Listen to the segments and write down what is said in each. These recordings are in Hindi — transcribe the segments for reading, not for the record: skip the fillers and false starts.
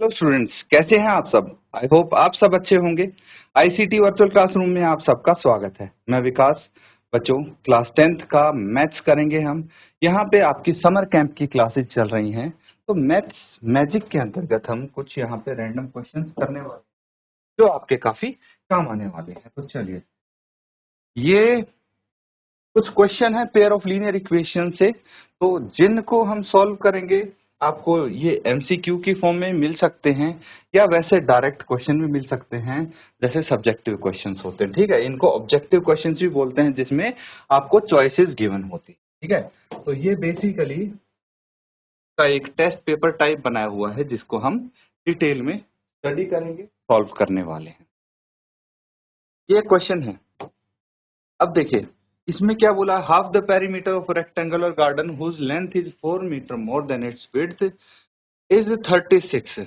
हेलो स्टूडेंट्स, कैसे हैं आप सब। आई होप आप सब अच्छे होंगे। आईसीटी वर्चुअल क्लासरूम में आप सबका स्वागत है। मैं विकास। बच्चों, क्लास 10th का मैथ्स करेंगे हम। यहाँ पे आपकी समर कैंप की क्लासेस चल रही हैं, तो मैथ्स मैजिक के अंतर्गत हम कुछ यहाँ पे रैंडम क्वेश्चंस करने वाले हैं जो आपके काफी काम आने वाले हैं। तो चलिए, ये कुछ क्वेश्चन है पेयर ऑफ लीनियर इक्वेशन से, तो जिनको हम सॉल्व करेंगे आपको ये एमसीक्यू की फॉर्म में मिल सकते हैं या वैसे डायरेक्ट क्वेश्चन भी मिल सकते हैं, जैसे सब्जेक्टिव क्वेश्चंस होते हैं। ठीक है, इनको ऑब्जेक्टिव क्वेश्चंस भी बोलते हैं, जिसमें आपको चॉइसेस गिवन होती है। ठीक है, तो ये बेसिकली का एक टेस्ट पेपर टाइप बनाया हुआ है, जिसको हम डिटेल में स्टडी करेंगे, सॉल्व करने वाले हैं। ये क्वेश्चन है। अब देखिए, इसमें क्या बोला, half the perimeter of rectangular garden whose length is 4 metre more than its width is 36।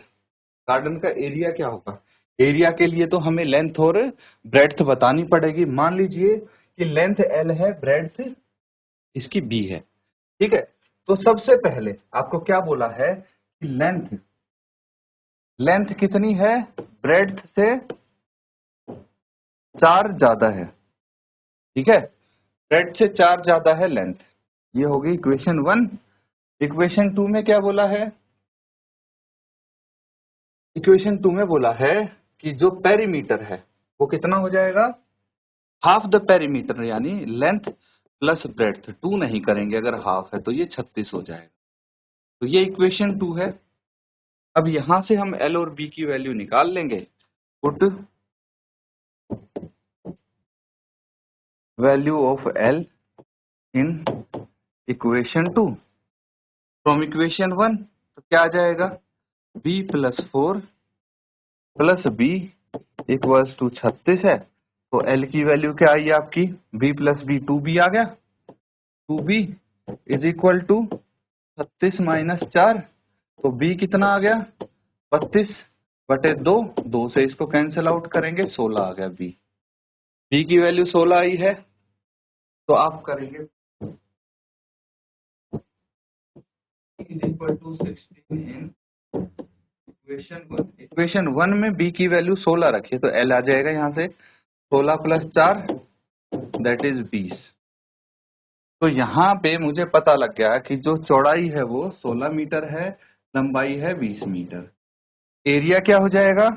Garden का एरिया क्या होगा। एरिया के लिए तो हमें लेंथ और ब्रेड्थ बतानी पड़ेगी। मान लीजिए कि लेंथ L है, ब्रेड्थ इसकी B है। ठीक है, तो सबसे पहले आपको क्या बोला है कि लेंथ कितनी है, ब्रेड्थ से 4 ज्यादा है। ठीक है, ब्रेड्थ से 4 ज्यादा है लेंथ। ये होगी इक्वेशन 1। इक्वेशन 2 में क्या बोला है, इक्वेशन 2 में बोला है कि जो पेरीमीटर है वो कितना हो जाएगा, हाफ द पेरीमीटर, यानी लेंथ प्लस ब्रेड्थ। 2 नहीं करेंगे, अगर हाफ है तो ये 36 हो जाएगा। तो ये इक्वेशन 2 है। अब यहां से हम L और B की वैल्यू निकाल लेंगे। Put value of L in equation 2 from equation 1, तो क्या आ जाएगा, B plus 4 plus B equals to 36 है। तो L की वैल्यू क्या आई आपकी, B प्लस B 2B आ गया। 2B is equal to 36 minus 4, तो B कितना आ गया, 32/2। 2 से इसको कैंसिल आउट करेंगे, 16 आ गया B। B की वैल्यू 16 आई है, तो आप करेंगे is equal to 16 in equation 1। Equation 1 में B की वैल्यू 16 रखिए, तो L आ जाएगा यहाँ से 16 प्लस 4 दैट इज 20। तो यहाँ पे मुझे पता लग गया कि जो चौड़ाई है वो 16 मीटर है, लंबाई है 20 मीटर। एरिया क्या हो जाएगा,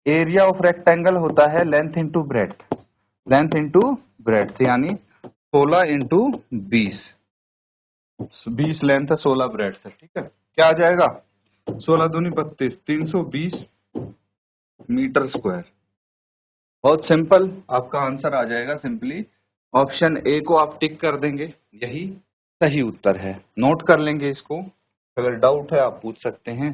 एरिया ऑफ रेक्टेंगल होता है length into breadth, length into breadth, यानी 16 इंटू 20। 20 लेंथ है, 16 ब्रेड्थ है। ठीक है, क्या आ जाएगा, 16 दूनी 32, 320 मीटर स्क्वायर। बहुत सिंपल, आपका आंसर आ जाएगा सिंपली ऑप्शन ए को आप टिक कर देंगे, यही सही उत्तर है। नोट कर लेंगे इसको, अगर डाउट है आप पूछ सकते हैं।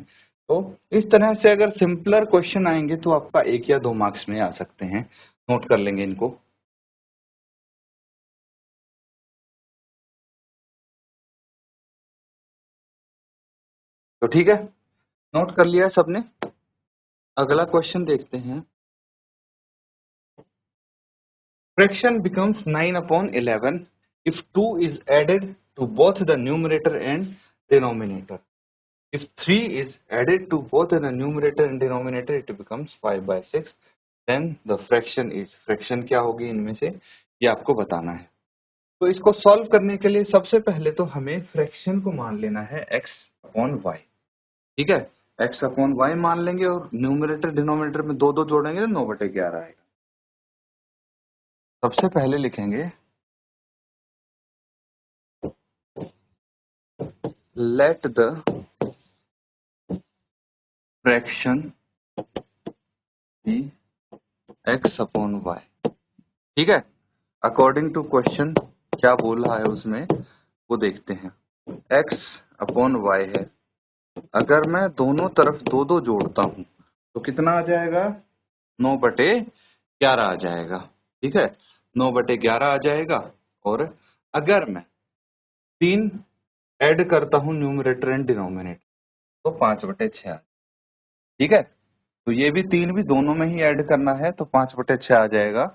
तो इस तरह से अगर सिंपलर क्वेश्चन आएंगे तो आपका 1 या 2 मार्क्स में आ सकते हैं। नोट कर लेंगे इनको। तो ठीक है, नोट कर लिया सबने। अगला क्वेश्चन देखते हैं। Fraction becomes 9/11 if 2 is added to both the numerator and denominator. If 3 is added to both the numerator and denominator, it becomes 5/6. Then the fraction is, fraction क्या होगी इनमें से, ये आपको बताना है। तो इसको सॉल्व करने के लिए सबसे पहले तो हमें फ्रैक्शन को मान लेना है x/y। ठीक है, x/y मान लेंगे और न्यूमरेटर डिनोमिनेटर में 2 2 जोड़ेंगे तो 9/11 आएगा। सबसे पहले लिखेंगे let the fraction be x/y। ठीक है, अकॉर्डिंग टू क्वेश्चन क्या बोल रहा है उसमें वो देखते हैं। x/y है, अगर मैं दोनों तरफ 2 2 जोड़ता हूं तो कितना आ जाएगा, 9/11 आ जाएगा। ठीक है, 9/11 आ जाएगा। और अगर मैं 3 ऐड करता हूं न्यूमरेटर एंड डिनोमिनेटर तो 5/6। ठीक है, तो ये भी 3 भी दोनों में ही ऐड करना है, तो 5/6 आ जाएगा।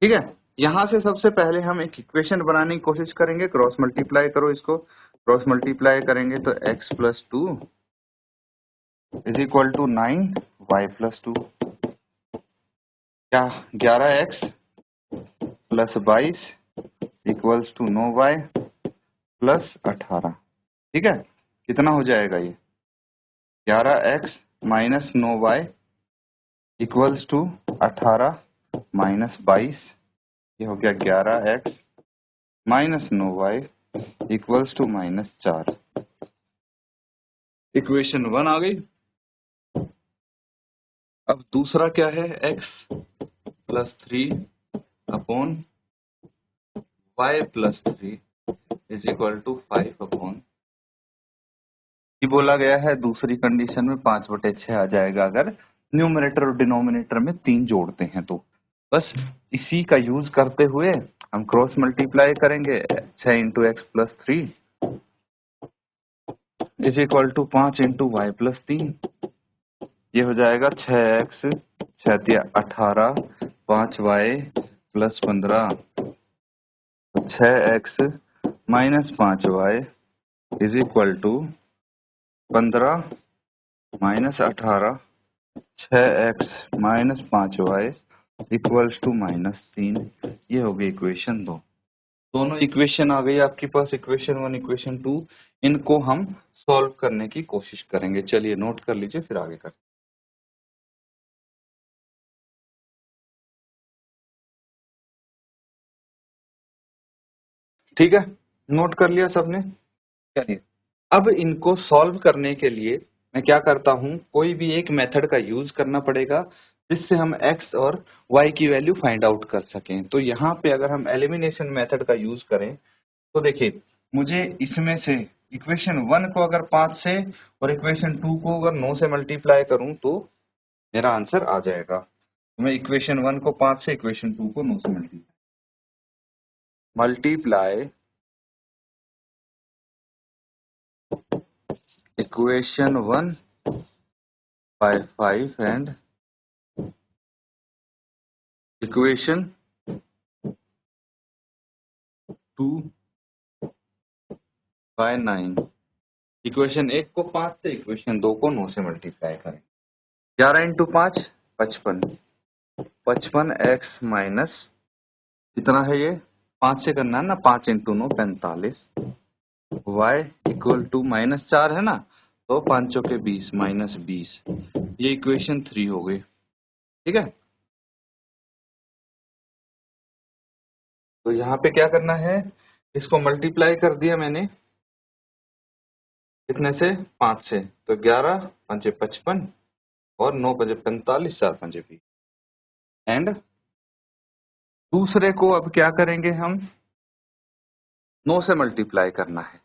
ठीक है, यहाँ से सबसे पहले हम एक इक्वेशन बनाने की कोशिश करेंगे। क्रॉस मल्टीप्लाई करो इसको, क्रॉस मल्टीप्लाई करेंगे तो x plus 2 is equal to 9 y plus 2, क्या 11x plus 22 equals to 9y plus 18। ठीक है, कितना हो जाएगा ये 11x minus 9y equals to 18 minus 22, ये हो गया 11x minus 9y equals to minus 4। Equation 1 आ गई। अब दूसरा क्या है, x plus 3 upon y plus 3 is equal to 5 upon, ये बोला गया है दूसरी कंडीशन में 5/6 आ जाएगा अगर न्यूमरेटर और डिनोमिनेटर में 3 जोड़ते हैं तो। बस इसी का यूज करते हुए हम क्रॉस मल्टीप्लाई करेंगे, 6 into X plus 3 is equal to 5 into Y plus 3, ये हो जाएगा 6x 6 18 5y plus 15, 6x minus 5y is equal to 15 minus 18, 6x minus 5y equals to minus 3। ये हो गई इक्वेशन 2। दोनों इक्वेशन आ गई आपके पास, इक्वेशन 1 इक्वेशन 2। इनको हम सॉल्व करने की कोशिश करेंगे। चलिए नोट कर लीजिए, फिर आगे करते हैं। ठीक है, नोट कर लिया सबने। चलिए अब इनको सॉल्व करने के लिए मैं क्या करता हूं, कोई भी एक मेथड का यूज करना पड़ेगा जिससे हम x और y की वैल्यू फाइंड आउट कर सकें। तो यहाँ पे अगर हम एलिमिनेशन मेथड का यूज करें तो देखिए, मुझे इसमें से इक्वेशन 1 को अगर 5 से और इक्वेशन 2 को अगर 9 से मल्टीप्लाई करूं तो मेरा आंसर आ जाएगा। तो मैं इक्वेशन 1 को 5 से, इक्वेशन 2 को 9 से multiply equation 1 by 5 and equation 2 by 9। Equation 1 को 5 से, इक्वेशन 2 को 9 से मल्टीप्लाई करें। 11 इंटू 5 55, 55x माइनस कितना है ये 5 से करना है ना, 5 into 9 45, y equal to minus 4 है ना, तो 5 के 20 माइनस 20, ये इक्वेशन 3 हो गई। ठीक है, तो यहाँ पे क्या करना है, इसको मल्टीप्लाई कर दिया मैंने कितने से 5 से, तो 11 5 55 और 9 5 45 4 5 20। एंड दूसरे को अब क्या करेंगे हम, 9 से मल्टीप्लाई करना है।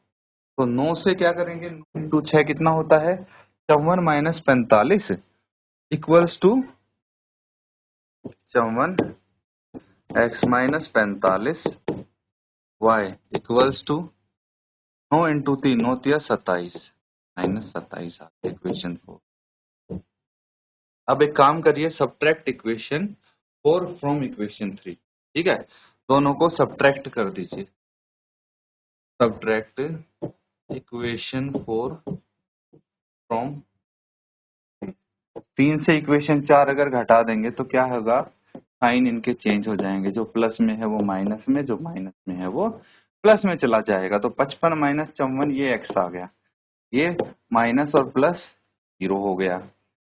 तो 9 से क्या करेंगे, 9 इंटू 6 कितना होता है 54 minus 45 equals to 54 x minus 45 y equals to 9 into 3 9 तिया 27 माइनस 27 इक्वेशन 4। अब एक काम करिए, सब्ट्रैक्ट इक्वेशन 4 फ्रॉम इक्वेशन 3। ठीक है, दोनों को सब्ट्रैक्ट कर दीजिए। सब्ट्रैक्ट इक्वेशन 4 फ्रॉम 3 से इक्वेशन 4 अगर घटा देंगे तो क्या होगा, साइन इनके चेंज हो जाएंगे, जो प्लस में है वो माइनस में, जो माइनस में है वो प्लस में चला जाएगा। तो 55 माइनस 54 ये x आ गया, ये माइनस और प्लस 0 हो गया,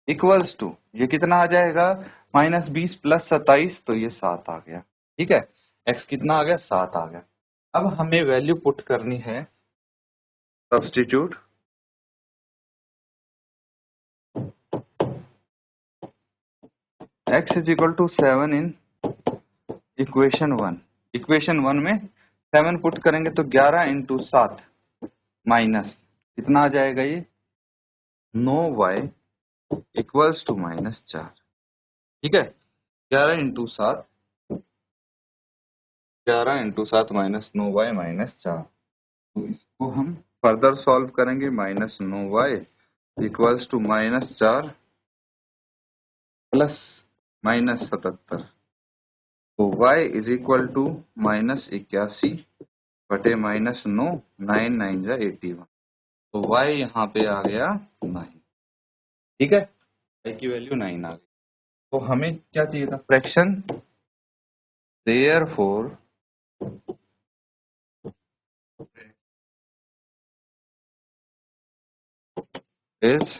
इक्वल्स टू ये कितना आ जाएगा माइनस 20 प्लस 27, तो ये 7 आ गया। ठीक है, x कितना आ गया 7 आ गया। अब हमें वैल्यू पुट करनी है, substitute x is equal to 7 in equation 1। Equation 1 में 7 पुट करेंगे तो 11 इंटू 7 माइनस कितना आ जाएगा ये 9y इक्वल्स टू माइनस 4। ठीक है, 11 इंटू 7 माइनस 9y माइनस 4। तो इसको हम फर्दर सॉल्व करेंगे, minus 9y equals to minus 4 plus minus 77, तो y इज इक्वल टू -81 बटे -9, 9 9 जा 81, तो y यहाँ पे आ गया 9। ठीक है, y की वैल्यू 9 आ गई। तो हमें क्या चाहिए था, फ्रैक्शन। देयरफॉर इज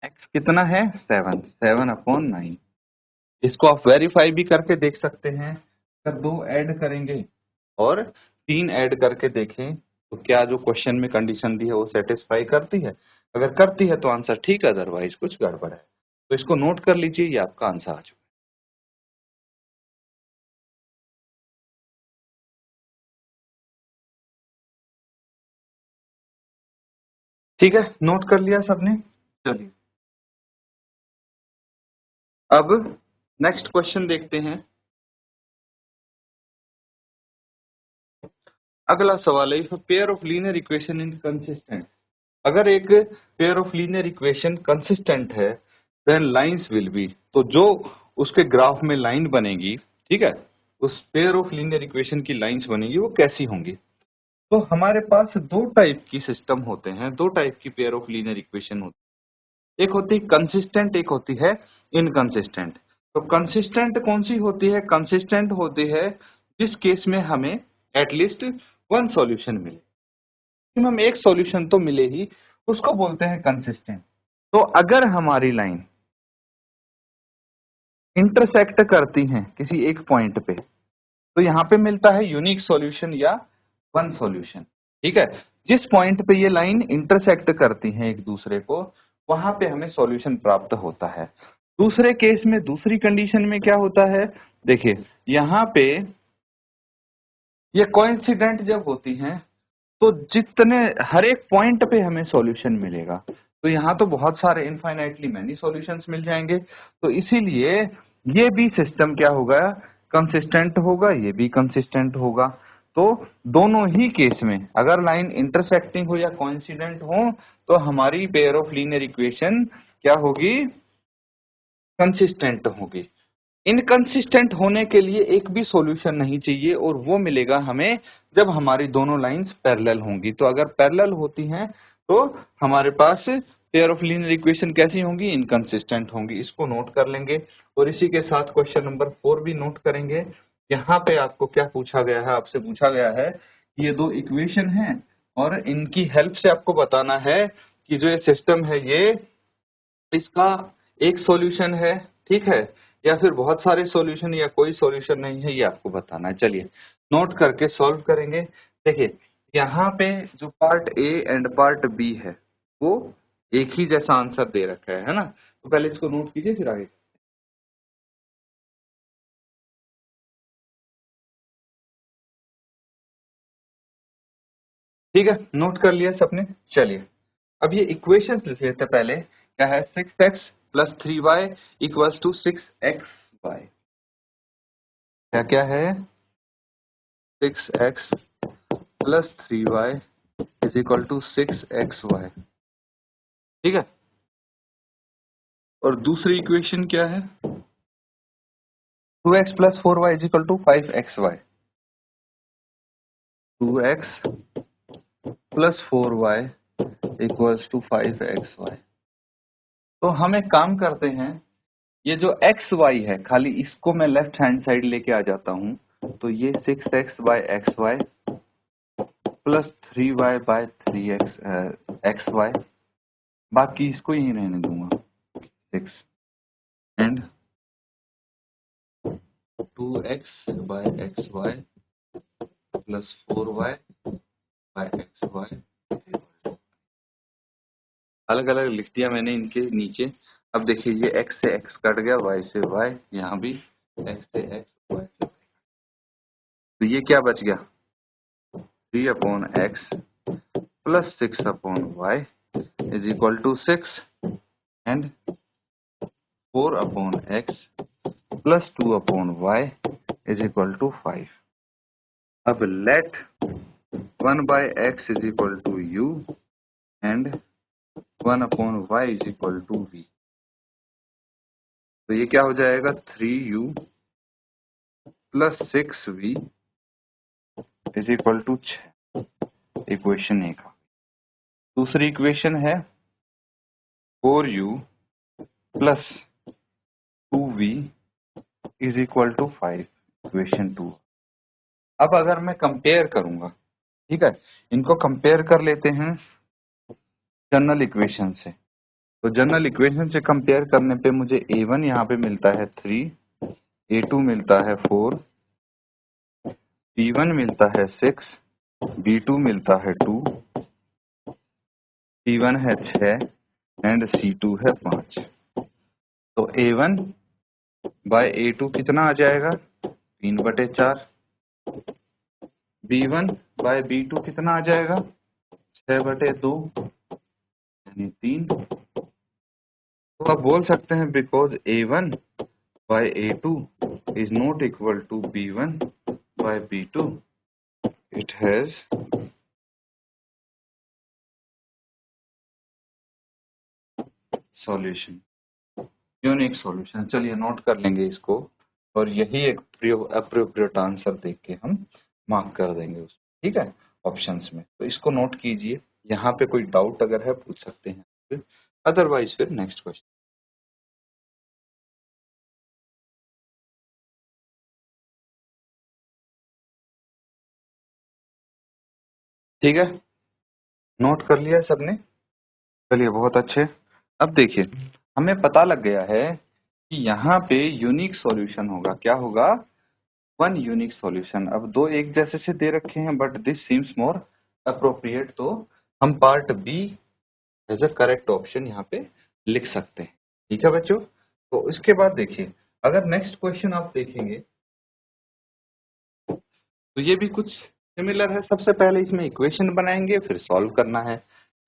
x कितना है, 7, 7/9। इसको आप वेरीफाई भी करके देख सकते हैं। अगर 2 ऐड करेंगे और 3 ऐड करके देखें तो क्या जो क्वेश्चन में कंडीशन दी है वो सेटिस्फाई करती है। अगर करती है तो आंसर ठीक है, अदरवाइज कुछ गड़बड़ है। तो इसको नोट कर लीजिए, ये आपका आंसर आ चुका है। ठीक है, नोट कर लिया सबने। चलिए अब नेक्स्ट क्वेश्चन देखते हैं। अगला सवाल है, if pair of linear equation in consistent. अगर एक pair of linear equation consistent है देन लाइंस विल बी, तो जो उसके ग्राफ में लाइन बनेगी, ठीक है, उस पेयर ऑफ लीनियर इक्वेशन की लाइंस बनेगी वो कैसी होंगी। तो हमारे पास दो टाइप की सिस्टम होते हैं, दो टाइप की पेयर ऑफ लीनियर इक्वेशन होती है। एक होती है कंसिस्टेंट, एक होती है इनकंसिस्टेंट। तो कंसिस्टेंट कौन सी होती है, कंसिस्टेंट होती है जिस केस में हमें एटलीस्ट वन सॉल्यूशन मिले, मैक्सिमम एक सॉल्यूशन तो मिले ही, उसको बोलते हैं कंसिस्टेंट। तो अगर हमारी लाइन इंटरसेक्ट करती हैं किसी एक पॉइंट पे, तो यहाँ पे मिलता है यूनिक सॉल्यूशन या वन सॉल्यूशन। ठीक है, जिस पॉइंट पे ये लाइन इंटरसेक्ट करती हैं एक दूसरे को, वहां पे हमें सॉल्यूशन प्राप्त होता है। दूसरे केस में, दूसरी कंडीशन में क्या होता है, देखिए यहाँ पे ये कोइंसिडेंट जब होती हैं तो जितने हर एक पॉइंट पे हमें सॉल्यूशन मिलेगा, तो यहाँ तो बहुत सारे इनफाइनाइटली मैनी सॉल्यूशंस मिल जाएंगे। तो इसीलिए ये भी सिस्टम क्या होगा, कंसिस्टेंट होगा, ये भी कंसिस्टेंट होगा। तो दोनों ही केस में अगर लाइन इंटरसेक्टिंग हो या कोइंसिडेंट हो, तो हमारी पेयर ऑफ लीनियर इक्वेशन क्या होगी, कंसिस्टेंट होगी। इनकंसिस्टेंट होने के लिए एक भी सॉल्यूशन नहीं चाहिए, और वो मिलेगा हमें जब हमारी दोनों लाइंस पैरेलल होंगी। तो अगर पैरेलल होती हैं तो हमारे पास पेयर ऑफ लीनियर इक्वेशन कैसी होंगी, इनकंसिस्टेंट होंगी। इसको नोट कर लेंगे और इसी के साथ क्वेश्चन नंबर 4 भी नोट करेंगे। यहाँ पे आपको क्या पूछा गया है, आपसे पूछा गया है कि ये दो इक्वेशन हैं और इनकी हेल्प से आपको बताना है कि जो ये सिस्टम है ये, इसका एक सॉल्यूशन है, ठीक है, या फिर बहुत सारे सॉल्यूशन या कोई सॉल्यूशन नहीं है, ये आपको बताना है। चलिए नोट करके सॉल्व करेंगे। देखिए यहाँ पे जो part A and part B है वो एक ही जैसा आंसर दे रखा है ना। तो पहले इसको नोट कीजिए फिर आगे। ठीक है, नोट कर लिया सबने। चलिए अब ये इक्वेशन लिख लेते हैं। पहले क्या है, 6x plus 3y equals to 6xy। क्या क्या है, 6x plus 3y is equal to 6xy। ठीक है, और दूसरी इक्वेशन क्या है, 2x plus 4y is equal to 5xy। 2x plus 4y equals to 5xy। तो हम एक काम करते हैं, ये जो xy है खाली इसको मैं लेफ्ट हैंड साइड लेके आ जाता हूं। तो ये 6x bye xy plus 3y bye 3xy, बाकी इसको यही रहने दूंगा 6 and 2x by xy plus 4y by xy। अलग अलग लिख दिया मैंने इनके नीचे। अब देखिए ये x से x कट गया, y से y, यहाँ भी x से x, y से y। तो ये क्या बच गया, 3/x plus 6/y is equal to 6 and 4/x plus 2/y is equal to 5। अब let 1/x is equal to u and 1/y is equal to v। तो ये क्या हो जाएगा, 3u plus 6v is equal to 6। Equation A का दूसरी इक्वेशन है 4u plus 2v is equal to 5। Equation 2। अब अगर मैं कंपेयर करूंगा, ठीक है, इनको कंपेयर कर लेते हैं जनरल इक्वेशन से। तो जनरल इक्वेशन से कंपेयर करने पे मुझे a1 यहाँ पे मिलता है 3, a2 मिलता है 4, b1 मिलता है 6, b2 मिलता है 2, c1 है 6 एंड c2 है 5। तो a1 बाय a2 कितना आ जाएगा? 3/4। b1 बाय b2 कितना आ जाएगा? 6/2 यानी 3। तो आप बोल सकते हैं बिकॉज a1 बाय a2 is not equal to b1 by b2, it has solution, unique solution. चलिए नोट कर लेंगे इसको और यही एक अप्रोप्रिएट आंसर देख के हम मार्क कर देंगे उसको, ठीक है, ऑप्शंस में। तो इसको नोट कीजिए, यहाँ पे कोई डाउट अगर है पूछ सकते हैं, अदरवाइज फिर नेक्स्ट क्वेश्चन। ठीक है, नोट कर लिया सबने? चलिए बहुत अच्छे। अब देखिए हमें पता लग गया है कि यहाँ पे यूनिक सॉल्यूशन होगा। क्या होगा? One unique solution. अब दो एक जैसे से दे रखे हैं but this seems more appropriate, तो हम part B as a correct option यहाँ पे लिख सकते हैं। ठीक है बच्चों, तो इसके बाद देखिए अगर नेक्स्ट क्वेश्चन आप देखेंगे तो ये भी कुछ सिमिलर है। सबसे पहले इसमें इक्वेशन बनाएंगे फिर सॉल्व करना है।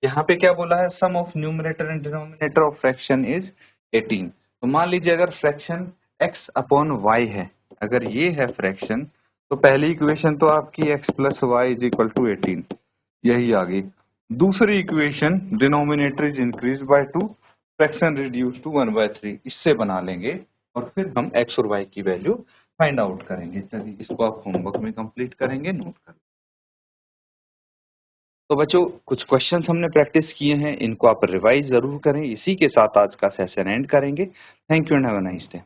यहाँ पे क्या बोला है? Sum of numerator and denominator of fraction is 18। तो मान लीजिए अगर फ्रैक्शन x अपॉन y है, अगर ये है फ्रैक्शन, तो पहली इक्वेशन तो आपकी x plus Y is equal to 18, यही आ गई। दूसरी equation denominator is increase by 2, fraction reduce to 1/3, इससे बना लेंगे और फिर हम x और y की वैल्यू फाइंड आउट करेंगे। चलिए इसको आप होमवर्क में कंप्लीट करेंगे, नोट कर। तो बच्चों कुछ क्वेश्चंस हमने प्रैक्टिस किए हैं, इनको आप रिवाइज जरूर करें। इसी के साथ आज का सेशन एंड करेंगे। Thank you and have a nice day.